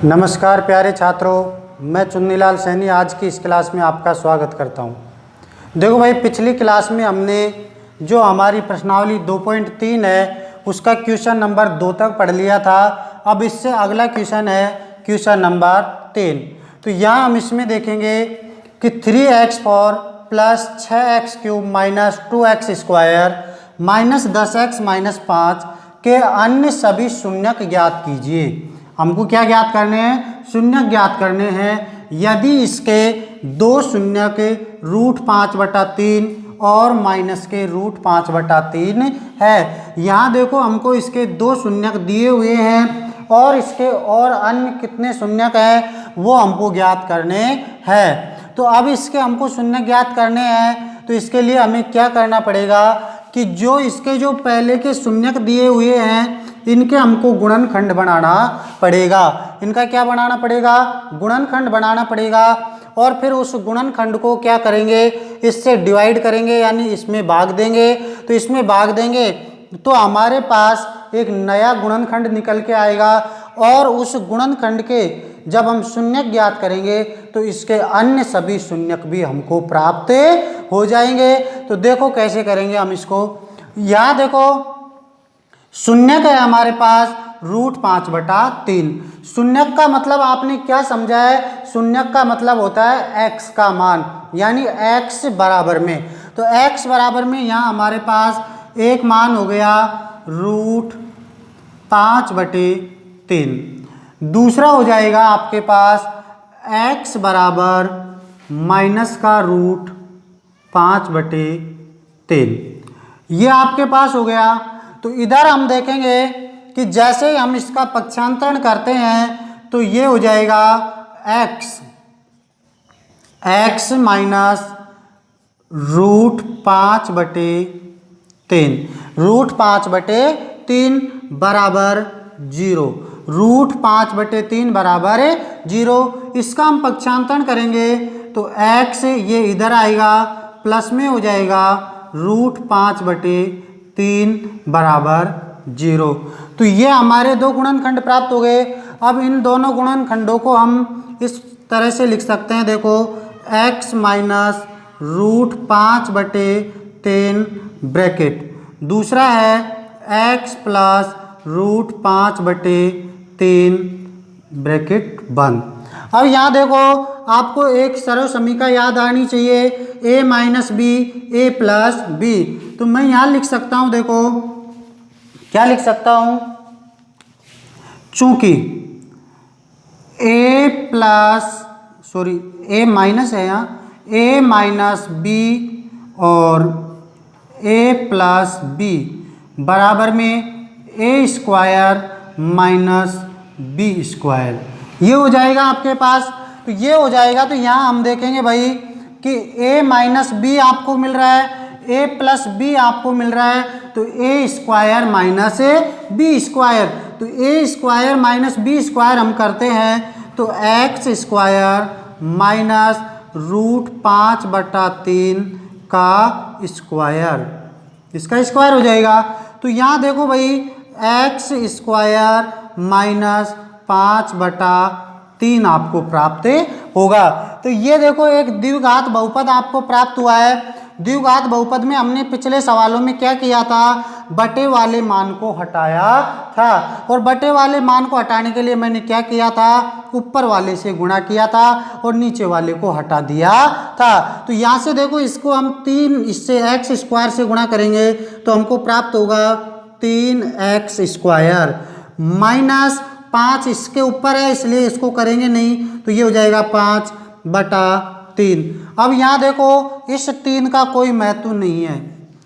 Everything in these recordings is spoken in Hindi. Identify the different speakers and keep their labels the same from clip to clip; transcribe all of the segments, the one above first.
Speaker 1: नमस्कार प्यारे छात्रों, मैं चुन्नीलाल सैनी आज की इस क्लास में आपका स्वागत करता हूं। देखो भाई, पिछली क्लास में हमने जो हमारी प्रश्नावली 2.3 है उसका क्वेश्चन नंबर 2 तक पढ़ लिया था। अब इससे अगला क्वेश्चन है क्वेश्चन नंबर 3। तो यहाँ हम इसमें देखेंगे कि 3x4 plus 6x³ minus 2x² minus 10x minus 5 के अन्य सभी शून्यक ज्ञात कीजिए। हमको क्या ज्ञात करने हैं? शून्यक ज्ञात करने हैं। यदि इसके दो शून्यक √5/3 और माइनस के √5/3 है। यहाँ देखो हमको इसके दो शून्यक दिए हुए हैं और इसके और अन्य कितने शून्यक हैं वो हमको ज्ञात करने हैं। तो अब इसके हमको शून्यक ज्ञात करने हैं, तो इसके लिए हमें क्या करना पड़ेगा कि जो इसके जो पहले के शून्यक दिए हुए हैं इनके हमको गुणनखंड बनाना पड़ेगा। इनका क्या बनाना पड़ेगा? गुणनखंड बनाना पड़ेगा। और फिर उस गुणनखंड को क्या करेंगे? इससे डिवाइड करेंगे, यानी इसमें भाग देंगे। तो इसमें भाग देंगे तो हमारे पास एक नया गुणनखंड निकल के आएगा और उस गुणनखंड के जब हम शून्यक ज्ञात करेंगे तो इसके अन्य सभी शून्यक भी हमको प्राप्त हो जाएंगे। तो देखो कैसे करेंगे हम इसको। यहाँ देखो शून्यक है हमारे पास √5/3। शून्यक का मतलब आपने क्या समझा है? शून्यक का मतलब होता है x का मान, यानी x बराबर में। तो x बराबर में यहाँ हमारे पास एक मान हो गया √5/3। दूसरा हो जाएगा आपके पास x बराबर माइनस का √5/3। ये आपके पास हो गया। तो इधर हम देखेंगे कि जैसे ही हम इसका पक्षांतरण करते हैं तो ये हो जाएगा x माइनस √5/3। √5/3 बराबर 0। √5/3 बराबर 0। इसका हम पक्षांतरण करेंगे तो x ये इधर आएगा, प्लस में हो जाएगा √5/3 बराबर 0। तो ये हमारे दो गुणनखंड प्राप्त हो गए। अब इन दोनों गुणनखंडों को हम इस तरह से लिख सकते हैं। देखो x माइनस √5/3 ब्रैकेट, दूसरा है x प्लस √5/3 ब्रैकेट बंद। अब यहाँ देखो आपको एक सरल समीकरण याद आनी चाहिए, a minus B A plus B. तो मैं यहाँ लिख सकता हूँ, देखो क्या लिख सकता हूँ, चूंकि a माइनस है यहाँ, a माइनस बी और a प्लस बी बराबर में a² माइनस b²। ये हो जाएगा आपके पास। तो ये हो जाएगा। तो यहाँ हम देखेंगे भाई कि a माइनस बी आपको मिल रहा है, a प्लस बी आपको मिल रहा है, तो a² माइनस b²। तो a² माइनस b² हम करते हैं तो x² माइनस √5/3 का स्क्वायर, इसका स्क्वायर हो जाएगा। तो यहाँ देखो भाई x² माइनस 5/3 आपको प्राप्त होगा। तो ये देखो एक द्विघात बहुपद आपको प्राप्त हुआ है। द्विघात बहुपद में हमने पिछले सवालों में क्या किया था? बटे वाले मान को हटाया था, और बटे वाले मान को हटाने के लिए मैंने क्या किया था? ऊपर वाले से गुणा किया था और नीचे वाले को हटा दिया था। तो यहाँ से देखो इसको हम 3 इससे x² से गुणा करेंगे तो हमको प्राप्त होगा 3x² माइनस 5 इसके ऊपर है इसलिए इसको करेंगे नहीं, तो ये हो जाएगा 5/3। अब यहाँ देखो इस 3 का कोई महत्व नहीं है,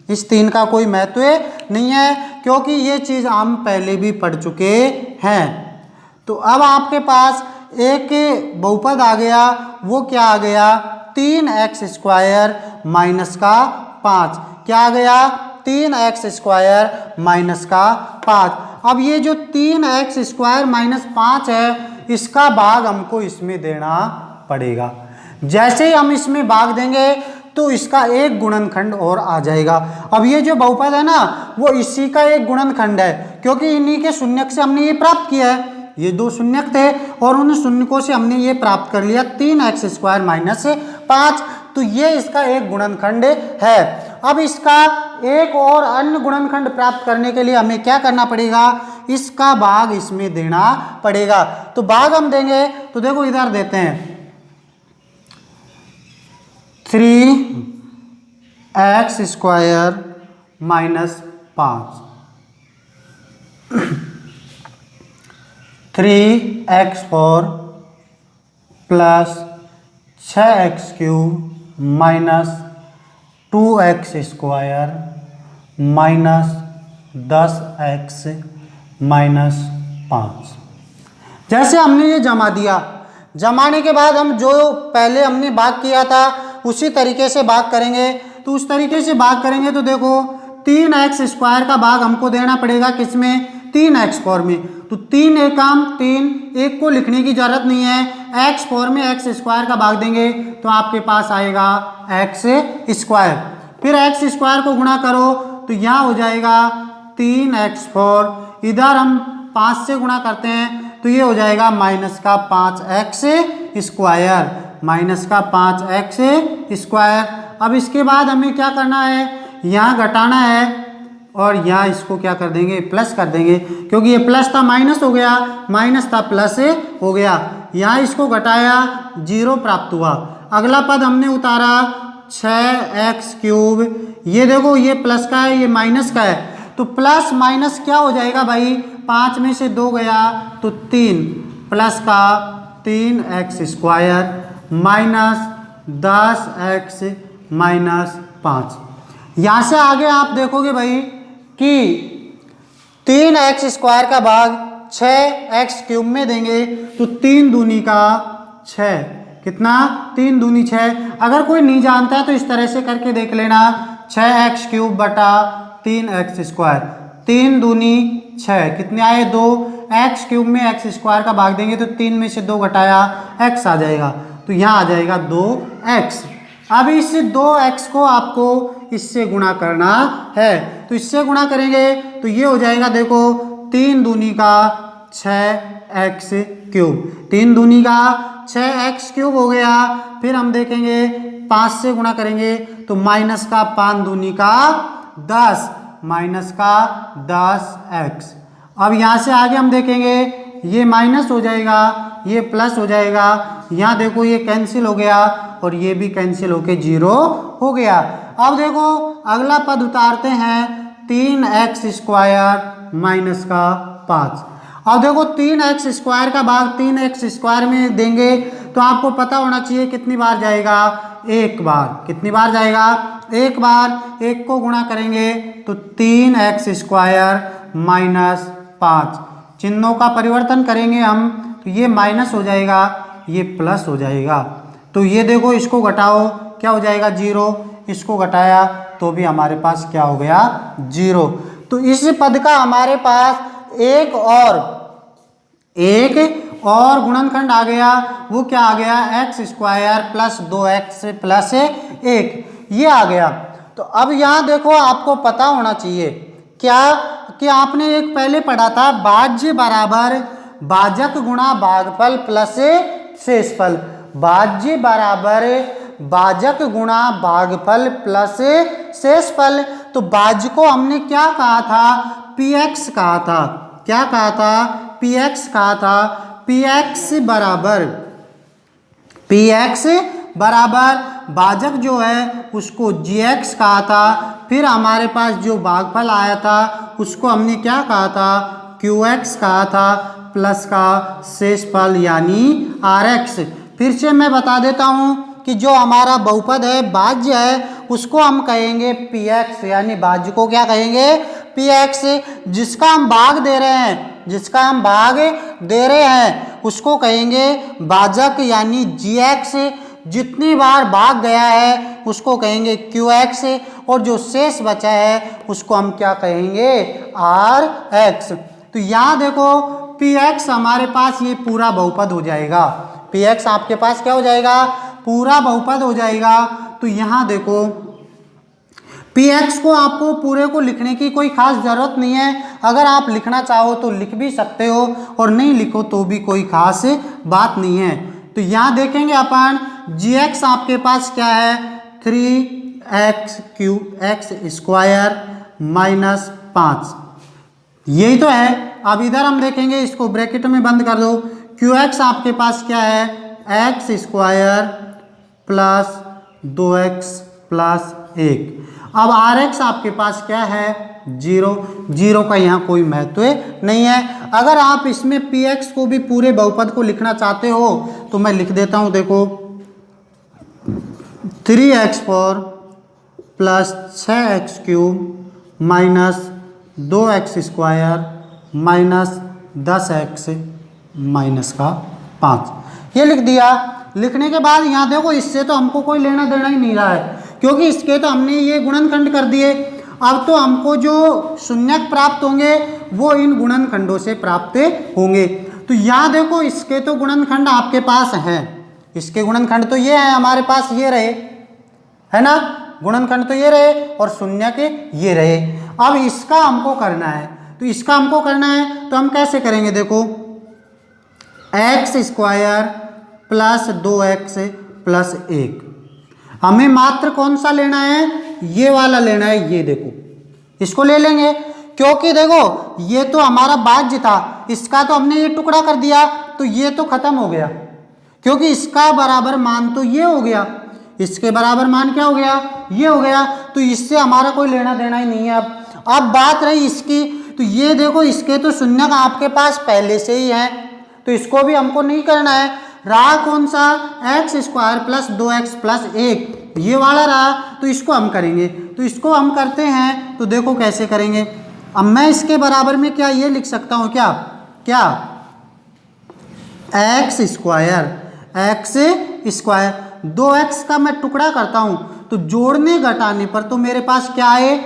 Speaker 1: इस 3 का कोई महत्व नहीं है क्योंकि ये चीज़ हम पहले भी पढ़ चुके हैं। तो अब आपके पास एक बहुपद आ गया, वो क्या आ गया? 3x² माइनस का 5। क्या आ गया? 3x² माइनस का 5। अब ये जो 3x² माइनस 5 है इसका भाग हमको इसमें देना पड़ेगा। जैसे ही हम इसमें भाग देंगे तो इसका एक गुणनखंड और आ जाएगा। अब ये जो बहुपद है ना वो इसी का एक गुणनखंड है क्योंकि इन्हीं के शून्यक से हमने ये प्राप्त किया है। ये दो शून्यक थे और उन शून्यकों से हमने ये प्राप्त कर लिया 3x² माइनस 5। तो ये इसका एक गुणनखंड है। अब इसका एक और अन्य गुणनखंड प्राप्त करने के लिए हमें क्या करना पड़ेगा, इसका भाग इसमें देना पड़ेगा। तो भाग हम देंगे तो देखो इधर देते हैं 3x² minus 5, 3x4 plus 6x³ minus 2x² minus 10x minus 5। जैसे हमने ये जमा दिया, जमाने के बाद हम जो पहले हमने भाग किया था उसी तरीके से भाग करेंगे। तो उस तरीके से भाग करेंगे तो देखो 3x² का भाग हमको देना पड़ेगा किसमें, 3x4 में। तो 3 एकम 3, एक को लिखने की जरूरत नहीं है, x4 में x² का भाग देंगे तो आपके पास आएगा x²। फिर x² को गुणा करो तो यहाँ हो जाएगा 3x4, इधर हम 5 से गुणा करते हैं तो ये हो जाएगा माइनस का 5x², माइनस का 5x²। अब इसके बाद हमें क्या करना है, यहाँ घटाना है और यहाँ इसको क्या कर देंगे, प्लस कर देंगे, क्योंकि ये प्लस था माइनस हो गया, माइनस था प्लस हो गया। यहाँ इसको घटाया 0 प्राप्त हुआ। अगला पद हमने उतारा 6x³, ये देखो ये प्लस का है ये माइनस का है, तो प्लस माइनस क्या हो जाएगा भाई, 5 में से 2 गया तो 3, प्लस का 3x² माइनस 10x माइनस 5। यहाँ से आगे आप देखोगे भाई कि 3x² का भाग 6x³ में देंगे तो 3 दूनी का 6, कितना, 3 दूनी 6। अगर कोई नहीं जानता है तो इस तरह से करके देख लेना, 6x³ बटा 3x², 3 दूनी 6, कितने आए 2, x³ में x² का भाग देंगे तो 3 में से 2 घटाया x आ जाएगा, तो यहाँ आ जाएगा 2x। अब इस 2x को आपको इससे गुणा करना है, तो इससे गुणा करेंगे तो ये हो जाएगा, देखो 3 दूनी का 6x³, 3 दूनी का 6x³ हो गया। फिर हम देखेंगे 5 से गुणा करेंगे तो माइनस का 5 दूनी का 10, माइनस का 10x। अब यहाँ से आगे हम देखेंगे ये माइनस हो जाएगा, ये प्लस हो जाएगा, यहाँ देखो ये कैंसिल हो गया और ये भी कैंसिल होके 0 हो गया। अब देखो अगला पद उतारते हैं 3x² माइनस का 5। अब देखो 3x² का भाग 3x² में देंगे तो आपको पता होना चाहिए कितनी बार जाएगा, एक बार। कितनी बार जाएगा, एक बार। एक को गुणा करेंगे तो 3x² माइनस 5, चिन्हों का परिवर्तन करेंगे हम तो ये माइनस हो जाएगा, ये प्लस हो जाएगा। तो ये देखो इसको घटाओ क्या हो जाएगा 0, इसको घटाया तो भी हमारे पास क्या हो गया 0। तो इस पद का हमारे पास एक और गुणनखंड आ गया, वो क्या आ गया, x² प्लस 2x प्लस 1, ये आ गया। तो अब यहाँ देखो आपको पता होना चाहिए क्या कि आपने एक पहले पढ़ा था भाज्य बराबर भाजक गुणा भागफल प्लस शेषफल। भाज्य बराबर भाजक गुणा भागफल प्लस शेषफल। तो भाज्य को हमने क्या कहा था, px कहा था। क्या कहा था, px कहा था। px बराबर भाजक जो है उसको gx कहा था। फिर हमारे पास जो भागफल आया था उसको हमने क्या कहा था, qx कहा था, प्लस का शेषफल यानी rx। फिर से मैं बता देता हूँ कि जो हमारा बहुपद है भाज्य है उसको हम कहेंगे px, यानी भाज्य को क्या कहेंगे px। जिसका हम भाग दे रहे हैं उसको कहेंगे भाजक यानी gx। जितनी बार भाग गया है उसको कहेंगे qx और जो शेष बचा है उसको हम क्या कहेंगे rx। तो यहाँ देखो px हमारे पास ये पूरा बहुपद हो जाएगा। px आपके पास क्या हो जाएगा, पूरा बहुपद हो जाएगा। तो यहाँ देखो पी एक्स को आपको पूरे को लिखने की कोई खास ज़रूरत नहीं है, अगर आप लिखना चाहो तो लिख भी सकते हो और नहीं लिखो तो भी कोई खास बात नहीं है। तो यहाँ देखेंगे अपन जी एक्स आपके पास क्या है 3x³ एक्स स्क्वायर माइनस 5, यही तो है। अब इधर हम देखेंगे, इसको ब्रैकेट में बंद कर दो, क्यू एक्स आपके पास क्या है x square plus 2x plus 1। अब आर एक्स आपके पास क्या है 0, 0 का यहाँ कोई महत्व नहीं है। अगर आप इसमें पी एक्स को भी पूरे बहुपद को लिखना चाहते हो तो मैं लिख देता हूँ, देखो 3x4 plus 6x³ minus 2x square minus 10x minus का 5, ये लिख दिया। लिखने के बाद यहाँ देखो इससे तो हमको कोई लेना देना ही नहीं रहा है, क्योंकि इसके तो हमने ये गुणनखंड कर दिए। अब तो हमको जो शून्यक प्राप्त होंगे वो इन गुणनखंडों से प्राप्त होंगे। तो यहाँ देखो इसके तो गुणनखंड आपके पास हैं, इसके गुणनखंड तो ये है हमारे पास, ये रहे है ना, गुणनखंड तो ये रहे और शून्यक ये रहे। अब इसका हमको करना है, तो इसका हमको करना है तो हम कैसे करेंगे, देखो x square plus 2x plus 1, हमें मात्र कौन सा लेना है, ये वाला लेना है, ये देखो इसको ले लेंगे, क्योंकि देखो ये तो हमारा भाज्य था, इसका तो हमने ये टुकड़ा कर दिया तो ये तो खत्म हो गया, क्योंकि इसका बराबर मान तो ये हो गया, इसके बराबर मान क्या हो गया, ये हो गया, तो इससे हमारा कोई लेना देना ही नहीं है। अब बात रही इसकी, तो ये देखो इसके तो शून्य का आपके पास पहले से ही है, तो इसको भी हमको नहीं करना है। रहा कौन सा x square plus 2x plus 1, ये वाला रहा, तो इसको हम करेंगे। तो इसको हम करते हैं तो देखो कैसे करेंगे। अब मैं इसके बराबर में क्या ये लिख सकता हूँ, क्या क्या एक्स स्क्वायर 2x का मैं टुकड़ा करता हूँ तो जोड़ने घटाने पर तो मेरे पास क्या आए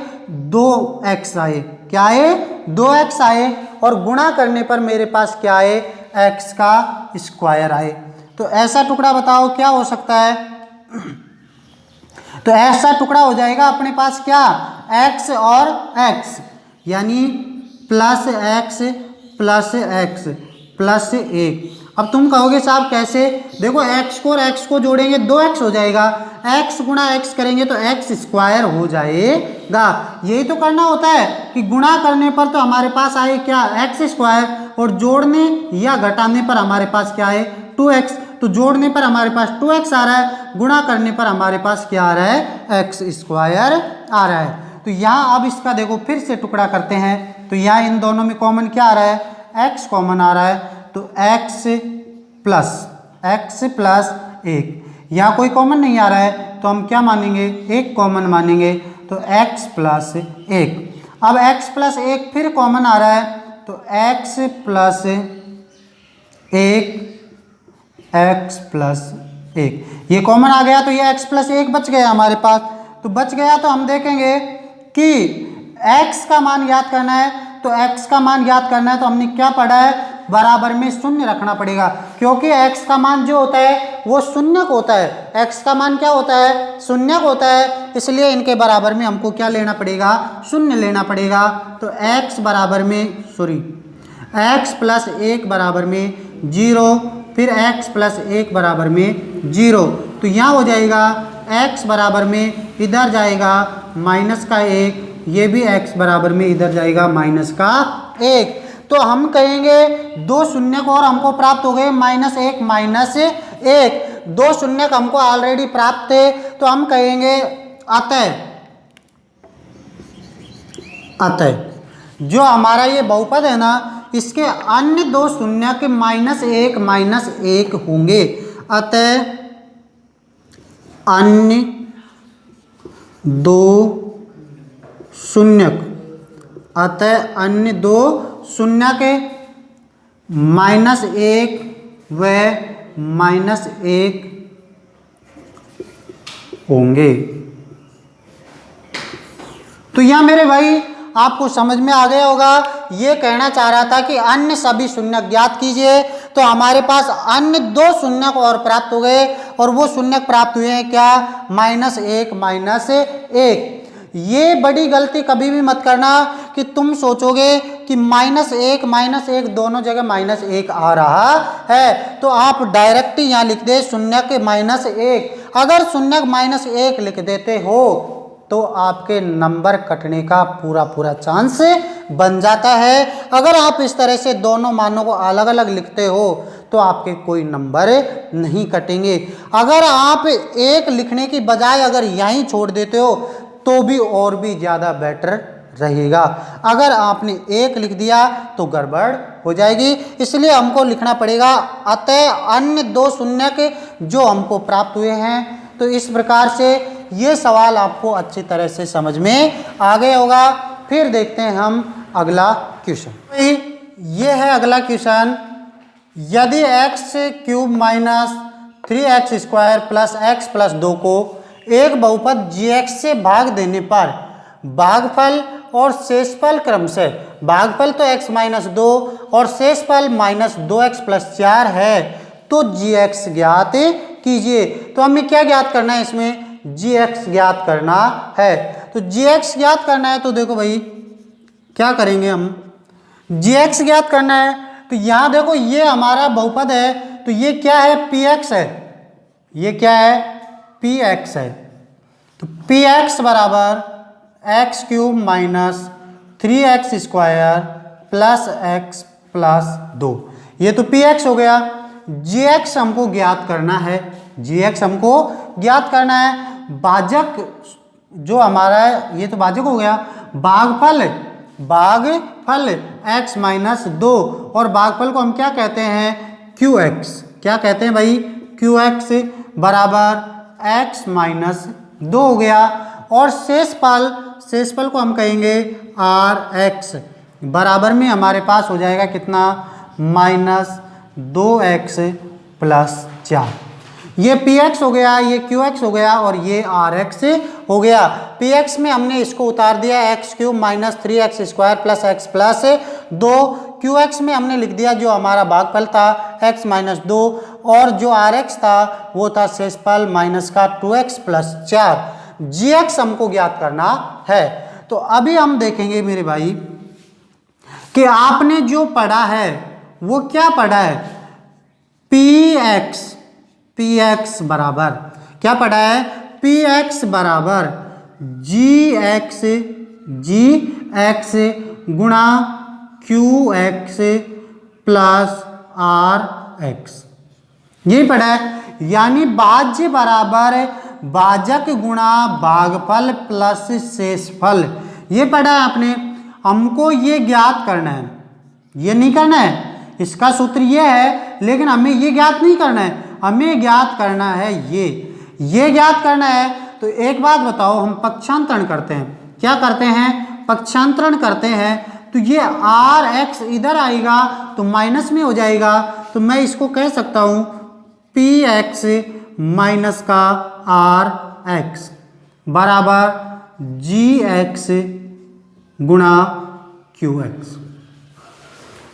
Speaker 1: 2x आए, क्या आए 2x आए, और गुणा करने पर मेरे पास क्या आए x का स्क्वायर आए। तो ऐसा टुकड़ा बताओ क्या हो सकता है, तो ऐसा टुकड़ा हो जाएगा अपने पास क्या x और x, यानी plus x plus x plus 1। अब तुम कहोगे साहब कैसे, देखो x को और x को जोड़ेंगे 2x हो जाएगा, x गुणा x करेंगे तो x स्क्वायर हो जाएगा। यही तो करना होता है कि गुणा करने पर तो हमारे पास आए क्या x स्क्वायर, और जोड़ने या घटाने पर हमारे पास क्या है 2x, तो जोड़ने पर हमारे पास 2x आ रहा है, गुणा करने पर हमारे पास क्या आ रहा है x स्क्वायर आ रहा है। तो यहाँ अब इसका देखो फिर से टुकड़ा करते हैं, तो यहाँ इन दोनों में कॉमन क्या आ रहा है x कॉमन आ रहा है, तो x प्लस 1, यहाँ कोई कॉमन नहीं आ रहा है तो हम क्या मानेंगे एक कॉमन मानेंगे, तो x प्लस 1। अब x प्लस 1 फिर कॉमन आ रहा है तो x प्लस 1, ये कॉमन आ गया, तो ये x प्लस 1 बच गया हमारे पास। तो बच गया तो हम देखेंगे कि x का मान याद करना है, तो x का मान याद करना है तो हमने क्या पढ़ा है बराबर में शून्य रखना पड़ेगा, क्योंकि x का मान जो होता है वो शून्यक होता है, x का मान क्या होता है शून्यक होता है, इसलिए इनके बराबर में हमको क्या लेना पड़ेगा शून्य लेना पड़ेगा। तो x बराबर में x प्लस 1 बराबर में 0, फिर x प्लस 1 बराबर में 0, तो यहाँ हो जाएगा x बराबर में इधर जाएगा माइनस का 1, ये भी x बराबर में इधर जाएगा माइनस का 1। तो हम कहेंगे दो शून्य को और हमको प्राप्त हो गए -1 -1, दो शून्य हमको ऑलरेडी प्राप्त थे, तो हम कहेंगे अतः जो हमारा ये बहुपद है ना इसके अन्य दो शून्य के -1 -1 होंगे, अतः अन्य दो शून्यक, अतः अन्य दो शून्य के -1 व -1 होंगे। तो यह मेरे भाई आपको समझ में आ गया होगा, ये कहना चाह रहा था कि अन्य सभी शून्यक ज्ञात कीजिए, तो हमारे पास अन्य दो शून्यक और प्राप्त हो गए, और वो शून्यक प्राप्त हुए हैं क्या -1 -1। ये बड़ी गलती कभी भी मत करना कि तुम सोचोगे कि -1 दोनों जगह -1 आ रहा है, तो आप डायरेक्ट ही यहाँ लिख दे शून्य के -1। अगर शून्य -1 लिख देते हो तो आपके नंबर कटने का पूरा चांस बन जाता है। अगर आप इस तरह से दोनों मानों को अलग अलग लिखते हो तो आपके कोई नंबर नहीं कटेंगे। अगर आप 1 लिखने की बजाय अगर यहीं छोड़ देते हो तो भी और भी ज़्यादा बेटर रहेगा। अगर आपने 1 लिख दिया तो गड़बड़ हो जाएगी, इसलिए हमको लिखना पड़ेगा अतः अन्य 2 शून्य के जो हमको प्राप्त हुए हैं। तो इस प्रकार से ये सवाल आपको अच्छी तरह से समझ में आ गया होगा। फिर देखते हैं हम अगला क्वेश्चन। ये है अगला क्वेश्चन। यदि x³ - 3x² + x + 2 को एक बहुपद gx से भाग देने पर भागफल और शेषफल क्रमशः, भागफल तो x - 2 और शेषफल -2x + 4 है, तो gx ज्ञात कीजिए। तो हमें क्या ज्ञात करना है, इसमें gx ज्ञात करना है। तो gx ज्ञात करना है तो देखो भाई क्या करेंगे हम, gx ज्ञात करना है तो यहाँ देखो ये हमारा बहुपद है, तो ये क्या है, px है, ये क्या है, px है। तो px बराबर x³ - 3x² + x + 2, ये तो px हो गया। gx हमको ज्ञात करना है, gx हमको ज्ञात करना है। भाजक जो हमारा है ये तो भाजक हो गया, भागफल x - 2 और भागफल को हम क्या कहते हैं, qx, क्या कहते हैं भाई, qx बराबर x - 2 हो गया। और शेषफल को हम कहेंगे rx, बराबर में हमारे पास हो जाएगा कितना, -2x + 4। ये px हो गया, ये qx हो गया और ये rx हो गया। px में हमने इसको उतार दिया x³ - 3x² + x + 2, qx में हमने लिख दिया जो हमारा भागफल था x - 2 और जो rx था वो था शेषफल -2x + 4। gx हमको ज्ञात करना है। तो अभी हम देखेंगे मेरे भाई कि आपने जो पढ़ा है वो क्या पढ़ा है, px बराबर क्या पढ़ा है, px बराबर gx गुणा qx + rx, यही पढ़ा है। यानी भाज्य बराबर भाजक गुणा भागफल प्लस शेषफल, ये पढ़ा है आपने। हमको ये ज्ञात करना है, ये नहीं करना है, इसका सूत्र ये है, लेकिन हमें ये ज्ञात नहीं करना है, हमें ज्ञात करना है ये ज्ञात करना है। तो एक बात बताओ, हम पक्षांतरण करते हैं, क्या करते हैं, पक्षांतरण करते हैं, तो ये rx इधर आएगा तो माइनस में हो जाएगा, तो मैं इसको कह सकता हूँ px माइनस का rx बराबर gx गुणा qx।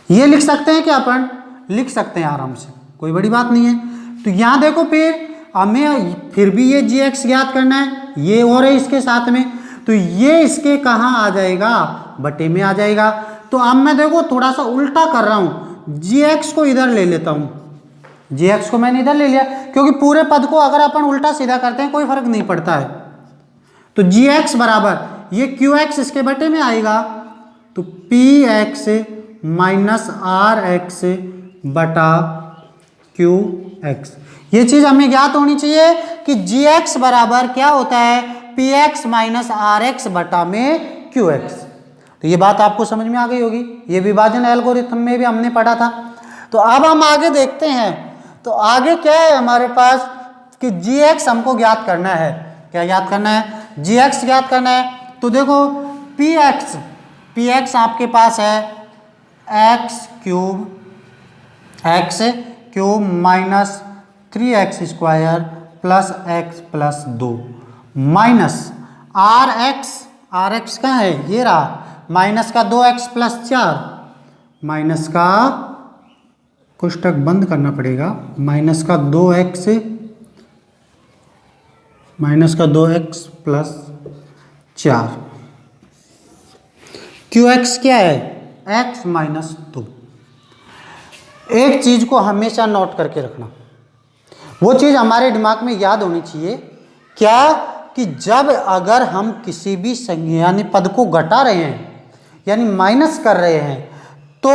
Speaker 1: ये लिख सकते हैं क्या, अपन लिख सकते हैं आराम से, कोई बड़ी बात नहीं है। तो यहाँ देखो फिर हमें फिर भी ये gx ज्ञात करना है, ये और है इसके साथ में, तो ये इसके कहाँ आ जाएगा, बटे में आ जाएगा। तो अब मैं देखो थोड़ा सा उल्टा कर रहा हूँ, gx को इधर ले लेता हूँ, gx को मैंने इधर ले लिया, क्योंकि पूरे पद को अगर अपन उल्टा सीधा करते हैं कोई फर्क नहीं पड़ता है। तो gx बराबर ये qx इसके बटे में आएगा, तो px माइनस rx बटा qx। ये चीज हमें ज्ञात होनी चाहिए कि gx बराबर क्या होता है, px माइनस rx बटा में qx। तो ये बात आपको समझ में आ गई होगी, ये विभाजन एल्गोरिथम में भी हमने पढ़ा था। तो अब हम आगे देखते हैं, तो आगे क्या है हमारे पास कि gx हमको ज्ञात करना है, क्या ज्ञात करना है, gx ज्ञात करना है। तो देखो px आपके पास है x³ minus 3x² plus x + 2 minus rx का है, ये रहा, माइनस का 2x + 4, माइनस का कोष्टक बंद करना पड़ेगा, माइनस का 2x + 4। क्यू एक्स क्या है? x minus 2। एक चीज को हमेशा नोट करके रखना, वो चीज हमारे दिमाग में याद होनी चाहिए, क्या कि जब अगर हम किसी भी संख्या यानी पद को घटा रहे हैं यानी माइनस कर रहे हैं तो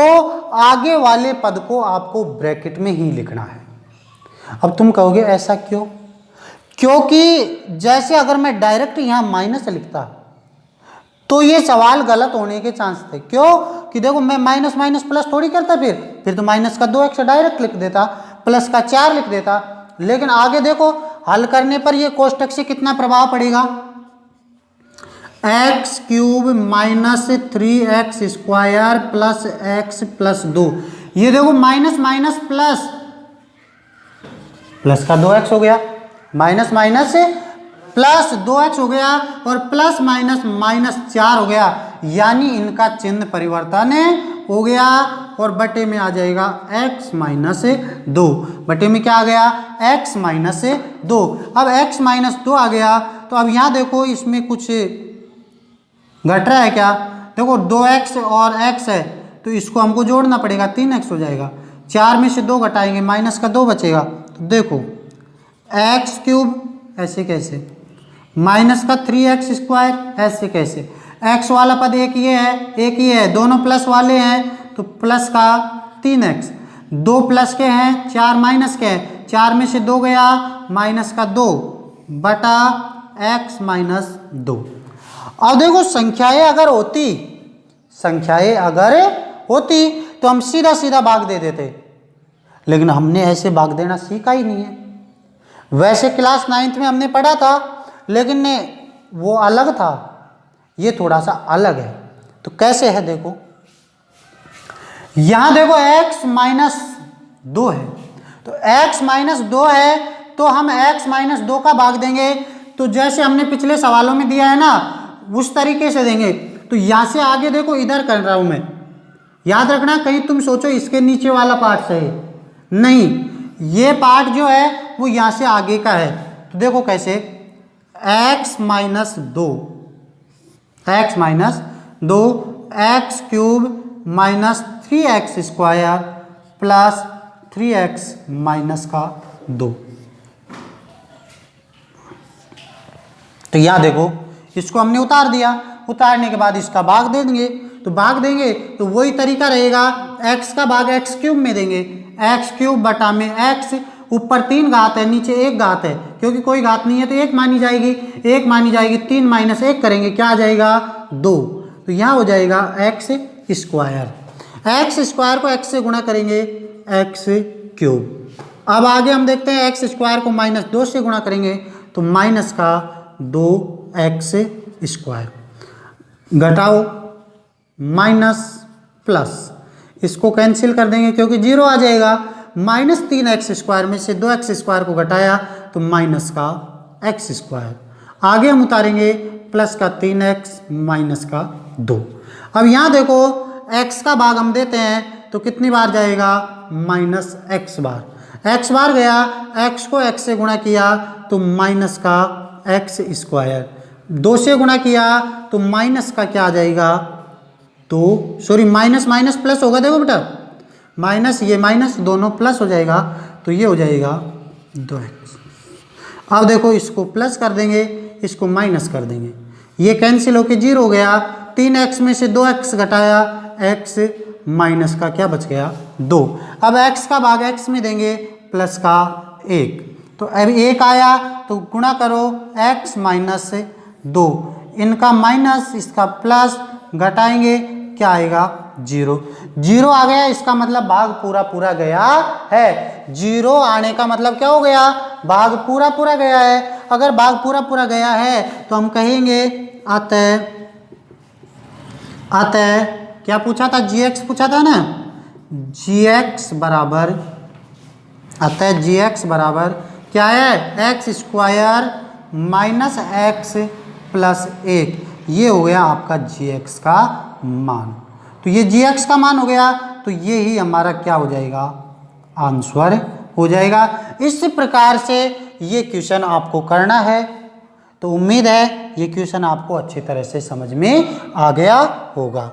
Speaker 1: आगे वाले पद को आपको ब्रैकेट में ही लिखना है। अब तुम कहोगे ऐसा क्यों? क्योंकि जैसे अगर मैं डायरेक्ट यहां माइनस लिखता तो ये सवाल गलत होने के चांस थे। क्यों? कि देखो मैं माइनस माइनस प्लस थोड़ी करता, फिर तो माइनस का 2x डायरेक्ट लिख देता, प्लस का 4 लिख देता। लेकिन आगे देखो हल करने पर ये कोष्टक से कितना प्रभाव पड़ेगा? X cube minus 3x square plus x plus 2। ये देखो माइनस माइनस प्लस, प्लस का 2x हो गया, माइनस माइनस प्लस 2x हो गया और प्लस माइनस माइनस 4 हो गया, यानी इनका चिन्ह परिवर्तन हो गया और बटे में आ जाएगा x माइनस 2। बटे में क्या आ गया? x minus 2। अब x माइनस 2 आ गया तो अब यहां देखो इसमें कुछ घट रहा है क्या? देखो 2x और x है तो इसको हमको जोड़ना पड़ेगा, 3x हो जाएगा। 4 में से 2 घटाएंगे, माइनस का 2 बचेगा। तो देखो एक्स क्यूब ऐसे कैसे, माइनस का 3x स्क्वायर ऐसे कैसे, x वाला पद एक ये है, दोनों प्लस वाले हैं तो प्लस का 3x, 2 प्लस के हैं 4 माइनस के हैं, 4 में से 2 गया, माइनस का 2 बटा x माइनस 2। अब देखो संख्याएं अगर होती तो हम सीधा सीधा भाग दे देते, लेकिन हमने ऐसे भाग देना सीखा ही नहीं है। वैसे क्लास 9th में हमने पढ़ा था लेकिन वो अलग था, ये थोड़ा सा अलग है। तो कैसे है देखो, यहां देखो x माइनस 2 है, तो x माइनस 2 है तो हम x माइनस 2 का भाग देंगे तो जैसे हमने पिछले सवालों में दिया है ना उस तरीके से देंगे। तो यहां से आगे देखो इधर कर रहा हूं मैं, याद रखना कहीं तुम सोचो इसके नीचे वाला पार्ट सही, नहीं, ये पार्ट जो है वो यहां से आगे का है। तो देखो कैसे, x minus 2, x cube minus 3x square plus 3x minus का 2। तो यहां देखो इसको हमने उतार दिया, उतारने के बाद इसका भाग दे देंगे, तो भाग देंगे तो वही तरीका रहेगा, x का भाग x क्यूब में देंगे, एक्स क्यूब बटा में x, ऊपर 3 घात है नीचे 1 घात है, क्योंकि कोई घात नहीं है तो 1 मानी जाएगी, 3 माइनस 1 करेंगे क्या आ जाएगा 2, तो यहाँ हो जाएगा x स्क्वायर, x स्क्वायर को x से गुणा करेंगे x क्यूब। अब आगे हम देखते हैं x स्क्वायर को माइनस 2 से गुणा करेंगे तो माइनस का 2x स्क्वायर, घटाओ माइनस प्लस, इसको कैंसिल कर देंगे क्योंकि 0 आ जाएगा, माइनस 3x स्क्वायर में से 2x स्क्वायर को घटाया तो माइनस का x स्क्वायर, आगे हम उतारेंगे प्लस का 3x माइनस का 2। अब यहाँ देखो x का भाग हम देते हैं तो कितनी बार जाएगा, माइनस x बार, x बार गया, x को x से गुणा किया तो माइनस का x स्क्वायर, 2 से गुणा किया तो माइनस का क्या आ जाएगा, तो सॉरी माइनस माइनस प्लस होगा, देखो बेटा माइनस ये माइनस दोनों प्लस हो जाएगा तो ये हो जाएगा 2x। अब देखो इसको प्लस कर देंगे, इसको माइनस कर देंगे, ये कैंसिल होके 0 हो गया, 3x में से 2x घटाया, x माइनस का क्या बच गया 2। अब x का भाग x में देंगे प्लस का 1, तो अब 1 आया तो गुणा करो x माइनस 2, इनका माइनस इसका प्लस, घटाएंगे क्या आएगा 0, 0 आ गया, इसका मतलब भाग पूरा पूरा गया है। 0 आने का मतलब क्या हो गया, भाग पूरा पूरा गया है। अगर भाग पूरा पूरा गया है तो हम कहेंगे अतः क्या पूछा था, gx पूछा था ना, gx बराबर, अतः gx बराबर क्या है, x square minus x plus 1, ये हो गया आपका gx का मान। तो ये gx का मान हो गया तो ये ही हमारा क्या हो जाएगा, आंसर हो जाएगा। इस प्रकार से ये क्वेश्चन आपको करना है। तो उम्मीद है ये क्वेश्चन आपको अच्छी तरह से समझ में आ गया होगा।